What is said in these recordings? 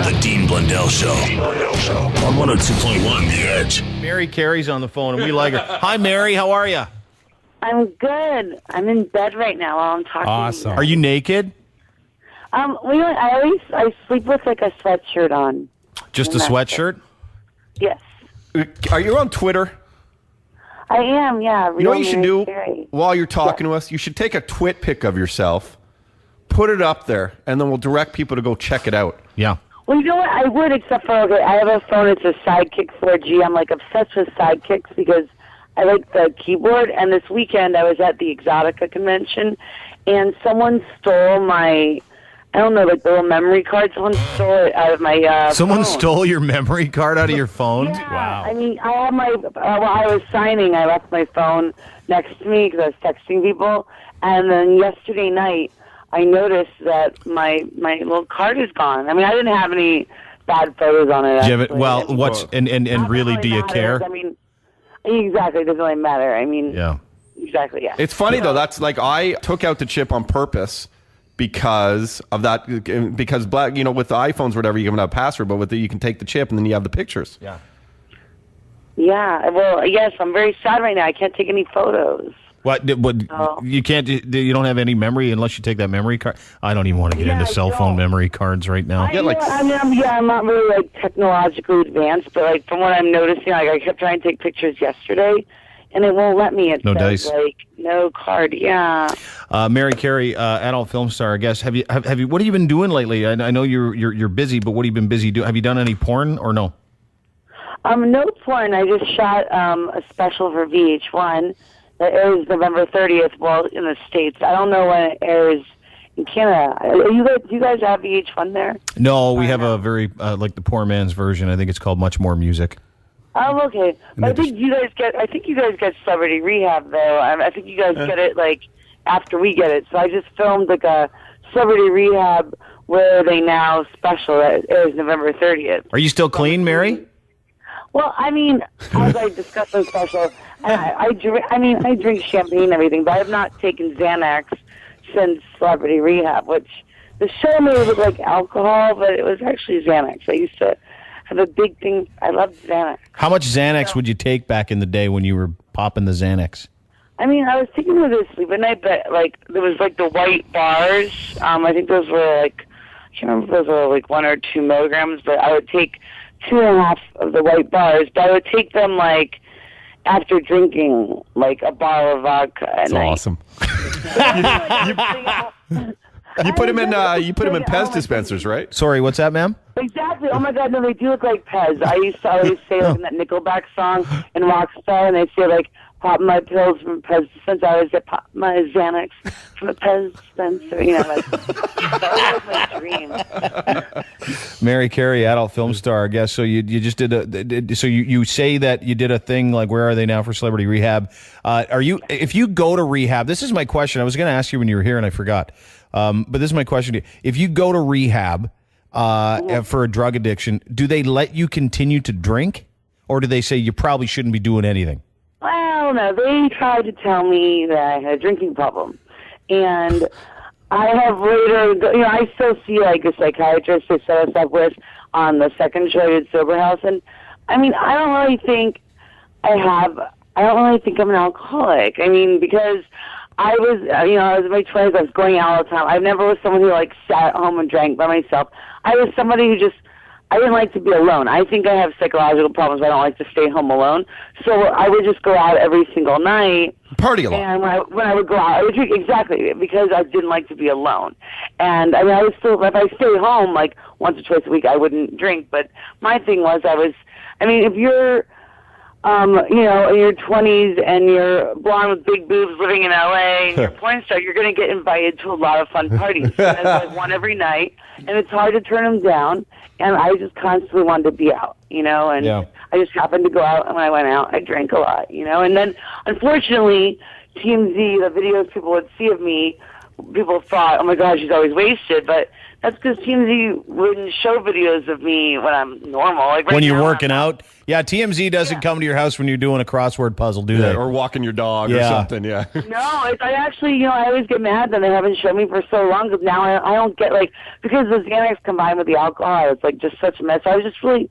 The Dean Blundell Show. On 102.1 The Edge. Mary Carey's on the phone, and we like her. Hi, Mary. How are you? I'm good. I'm in bed right now while I'm talking. Awesome. Are you naked? I sleep with like a sweatshirt on. Just a sweatshirt? Yes. Are you on Twitter? I am, yeah. You know what you should do Carey. while you're talking to us? You should take a twit pic of yourself, put it up there, and then we'll direct people to go check it out. Yeah. Well, you know what? I would, except for, okay, I have a phone. It's a Sidekick 4G. I'm like obsessed with Sidekicks because I like the keyboard. And this weekend I was at the Exotica convention, and someone stole my, I don't know, like the little memory card. Someone stole it out of my Someone phone. stole your memory card out of your phone? Yeah. Wow. I mean, I have my, while I was signing, I left my phone next to me because I was texting people. And then yesterday night, I noticed that my little card is gone. I mean, I didn't have any bad photos on it. Do you have it? actually. Well, what's, and really, do you care? I mean, exactly. It doesn't really matter. I mean, Yeah. exactly, yeah. It's funny, though. That's like I took out the chip on purpose because of that. Because, with the iPhones or whatever, you can have a password, but with you can take the chip and then you have the pictures. Yeah. Yeah, well, yes, I'm very sad right now. I can't take any photos. What you can't? You don't have any memory unless you take that memory card. I don't even want to get into I cell phone don't. memory cards right now. I'm not really like technologically advanced, but like from what I'm noticing, like I kept trying to take pictures yesterday, and it won't let me. It No says, dice. like no card. Yeah. Mary Carey, adult film star. I guess have you? What have you been doing lately? I know you're busy, but what have you been busy doing? Have you done any porn or no? No porn. I just shot a special for VH1 that airs November 30th. Well, in the States, I don't know when it airs in Canada. Do you guys have VH1 there? No, we have a very like the poor man's version. I think it's called Much More Music. Oh, okay. But I think you guys get Celebrity Rehab though. I think you guys get it like after we get it. So I just filmed like a Celebrity Rehab Where Are They Now special that airs November 30th. Are you still clean, Mary? Well, I mean, as I discussed on special, I drink champagne and everything, but I have not taken Xanax since Celebrity Rehab, which the show made it look like alcohol, but it was actually Xanax. I used to have a big thing. I loved Xanax. How much Xanax would you take back in the day when you were popping the Xanax? I mean, I was taking it this sleep at night, but like there was like the white bars. I think those were like, I can't remember if those were like 1 or 2 milligrams, but I would take 2.5 of the white bars, but I would take them like after drinking like a bottle of vodka at That's night. awesome. You put them in Pez dispensers, right? Sorry, what's that, ma'am? Exactly. Oh my God, no, they do look like Pez. I used to always say like in that Nickelback song in Rockstar, and they say like pop my pills from Pez dispenser. I always say pop my Xanax from a Pez dispenser. You know, like, that was my dream. Mary Carey, adult film star, I guess. So you just did so you say that you did a thing like Where Are They Now for Celebrity Rehab. If you go to rehab, this is my question. I was going to ask you when you were here and I forgot. But this is my question to you. If you go to rehab for a drug addiction, do they let you continue to drink? Or do they say you probably shouldn't be doing anything? Well, no, they tried to tell me that I had a drinking problem. And I have later, I still see like a psychiatrist to set us up with on the second show at Sober House. And I mean, I don't really think I'm an alcoholic. I mean, because I was in my 20s, I was going out all the time. I never was someone who like sat at home and drank by myself. I was somebody who I didn't like to be alone. I think I have psychological problems. I don't like to stay home alone. So I would just go out every single night. Party a lot. And when I would go out, I would drink exactly because I didn't like to be alone. And I mean, I was still, if I stayed home like once or twice a week, I wouldn't drink. But my thing was if you're, in your 20s and you're blonde with big boobs living in LA and you're a porn star, you're going to get invited to a lot of fun parties. And there's like one every night, and it's hard to turn them down. And I just constantly wanted to be out, and Yeah. I just happened to go out, and when I went out, I drank a lot, And then, unfortunately, TMZ, the videos people would see of me, people thought, oh my God, she's always wasted. But That's because TMZ wouldn't show videos of me when I'm normal. Like when you're working out. Yeah, TMZ doesn't come to your house when you're doing a crossword puzzle, do they? Or walking your dog or something, No, I actually, I always get mad that they haven't shown me for so long because now I don't get, like, because the Xanax combined with the alcohol, it's, like, just such a mess. I was just really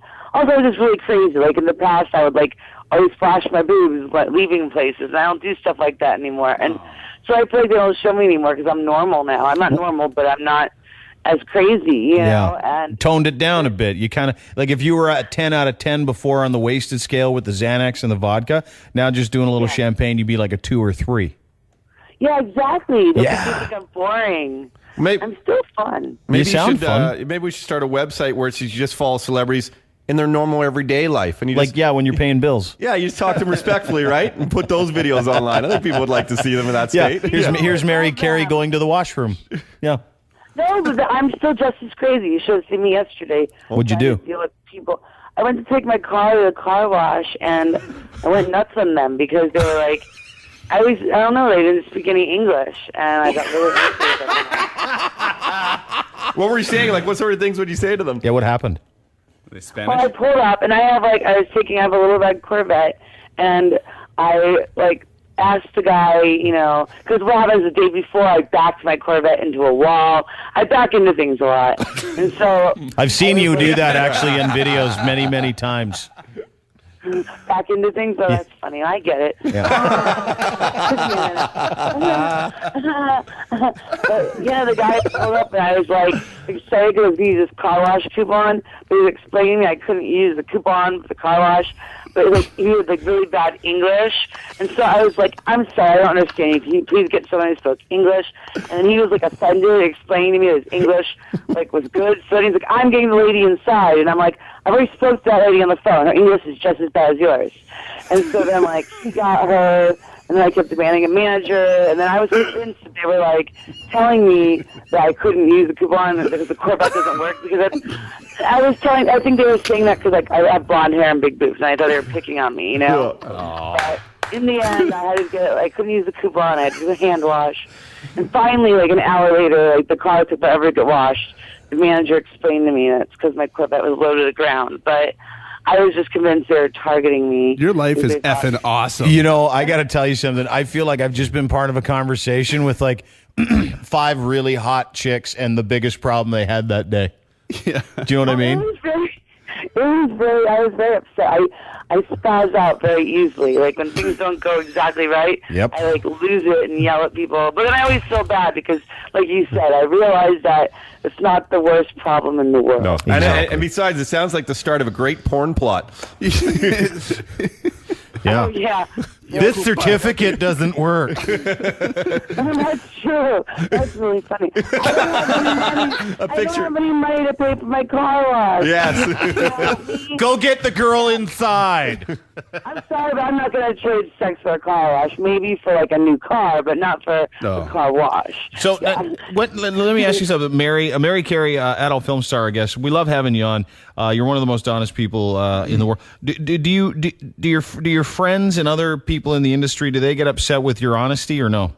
crazy. Like, in the past, I would, like, always flash my boobs leaving places, and I don't do stuff like that anymore. And so I feel like they don't show me anymore because I'm normal now. I'm not normal, but I'm not as crazy, you know. And toned it down a bit. You kind of, like, if you were at 10 out of 10 before on the wasted scale with the Xanax and the vodka, now just doing a little champagne, you'd be like a 2 or 3. Yeah, exactly. They think I'm boring. I'm still fun. Maybe maybe we should start a website where you just follow celebrities in their normal everyday life, and you like when you're paying bills. Yeah, you just talk to them respectfully, right? And put those videos online. I think people would like to see them in that state. Here's Mary Carey going to the washroom. Yeah. No, but I'm still just as crazy. You should have seen me yesterday. What'd you do? Deal with people. I went to take my car to the car wash, and I went nuts on them because they were like, I don't know, they didn't speak any English, and I got really angry. What were you saying? Like, what sort of things would you say to them? Yeah, what happened? They Spanish? Well, I pulled up, and I have a little red Corvette, and I, asked the guy, because what happens the day before, I backed my Corvette into a wall. I back into things a lot. And so I've seen you do that actually in videos many, many times. Back into things? Oh, that's funny. I get it. Yeah. But, the guy pulled up, and I was, excited because he used his car wash coupon, but he was explaining to me I couldn't use the coupon for the car wash. But he was really bad English, and so I was like, "I'm sorry, I don't understand. Can you please get someone who spoke English?" And he was offended, explaining to me that his English was good. So then he's like, "I'm getting the lady inside," and I'm like, "I've already spoke to that lady on the phone. Her English is just as bad as yours." And so then he got her, and then I kept demanding a manager, and then I was convinced that they were telling me that I couldn't use the coupon because the Corvette doesn't work because I think they were saying that because I have blonde hair and big boobs, and I thought they were picking on me, But in the end, I couldn't use the coupon. I had to do a hand wash, and finally, an hour later, the car took forever to get washed. The manager explained to me that it's because my Corvette was low to the ground, but I was just convinced they were targeting me. Your life is effing awesome. I got to tell you something. I feel like I've just been part of a conversation with 5 really hot chicks and the biggest problem they had that day. Yeah. Do you know what I mean? I was very upset. I spaz out very easily. When things don't go exactly right, I lose it and yell at people. But then I always feel bad because, like you said, I realize that it's not the worst problem in the world. No, and besides, it sounds like the start of a great porn plot. Yeah. Oh, yeah. This certificate doesn't work. That's true. That's really funny. I don't have any money to pay for my car wash. Yes. Go get the girl inside. I'm sorry, but I'm not going to trade sex for a car wash. Maybe for a new car, but not for a car wash. So let me ask you something. Mary Carey, adult film star, I guess. We love having you on. You're one of the most honest people in the world. Do your friends and other people in the industry, do they get upset with your honesty or no?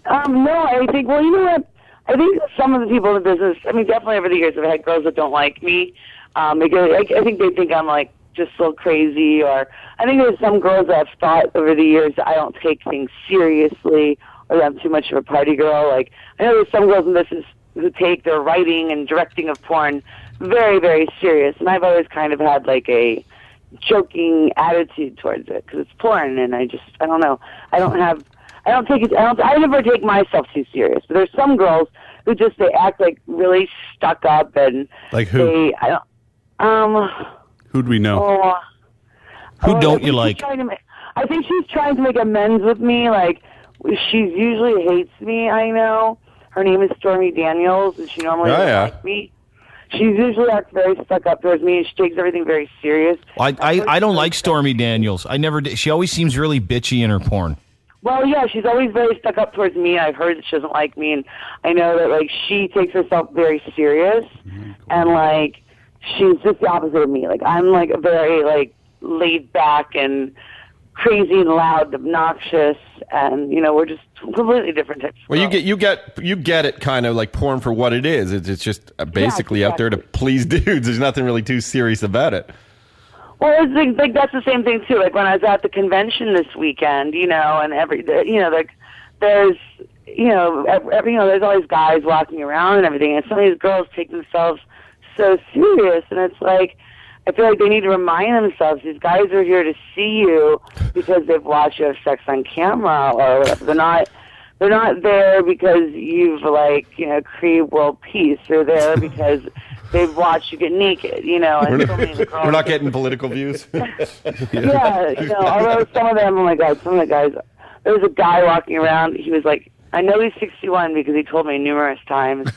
No, I think, well, you know what? I think some of the people in the business, definitely over the years I've had girls that don't like me. Because I think they think I'm just so crazy, or I think there's some girls that have thought over the years that I don't take things seriously or that I'm too much of a party girl. I know there's some girls in business who take their writing and directing of porn very, very serious, and I've always kind of had a joking attitude towards it because it's porn, and I don't know. I never take myself too serious. But there's some girls who they act really stuck up and like who? Who'd we know? Who don't you like? I think she's trying to make amends with me. She usually hates me. I know her name is Stormy Daniels, and she normally doesn't like me. She usually acts very stuck up towards me, and she takes everything very serious. I don't like Stormy Daniels. I never did. She always seems really bitchy in her porn. Well, yeah, she's always very stuck up towards me. I've heard that she doesn't like me, and I know that she takes herself very serious, and she's just the opposite of me. I'm a very laid back and crazy and loud, obnoxious, and we're just completely different types. Well, you get it kind of like porn for what it is. It's just basically out there to please dudes. There's nothing really too serious about it. Well, it's like that's the same thing too. Like when I was at the convention this weekend, and like there's there's all these guys walking around and everything, and some of these girls take themselves so serious, and it's like I feel like they need to remind themselves these guys are here to see you because they've watched you have sex on camera or whatever. They're not there because you've created world peace. They're there because they've watched you get naked, And so many of the girls, we're not getting political views. Yeah, although some of the guys, there was a guy walking around. He was like, I know he's 61 because he told me numerous times.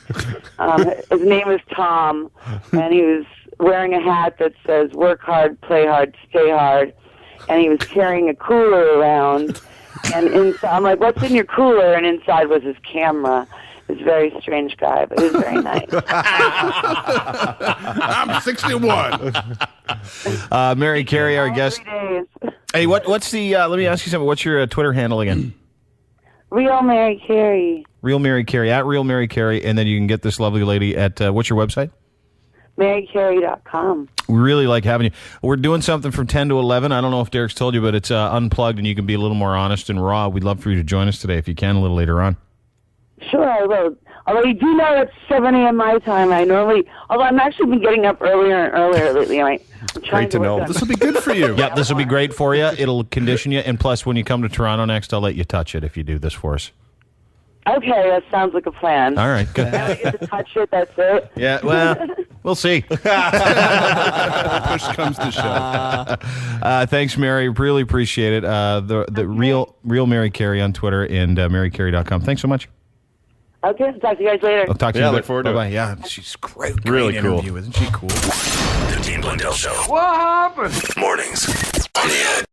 His name is Tom, and he was wearing a hat that says "Work hard, play hard, stay hard," and he was carrying a cooler around. And inside, I'm like, "What's in your cooler?" And inside was his camera. He's a very strange guy, but he was very nice. I'm 61. Mary Carey, our guest. 3 days. Hey, what's the? Let me ask you something. What's your Twitter handle again? Real Mary Carey. Real Mary Carey at Real Mary Carey, and then you can get this lovely lady at what's your website? MaryCarey.com. We really like having you. We're doing something from 10 to 11. I don't know if Derek's told you, but it's unplugged, and you can be a little more honest and raw. We'd love for you to join us today if you can a little later on. Sure, I will. Although you do know it's 7 a.m. my time. Although I'm actually been getting up earlier and earlier lately. I'm trying Great to know. This will be good for you. Yeah, this will be great for you. It'll condition you, and plus, when you come to Toronto next, I'll let you touch it if you do this for us. Okay, that sounds like a plan. All right, good. Now I get to touch it, that's it. Yeah, well, we'll see. Push comes to shove. Thanks, Mary. Really appreciate it. The real Mary Carey on Twitter and MaryCarey.com. Thanks so much. Okay, I'll talk to you guys later. I'll talk to you later. Look forward to it. Bye-bye. Yeah, she's great. Really cool. Interview, isn't she cool? The Dean Blundell Show. What happened? Mornings. On the Edge.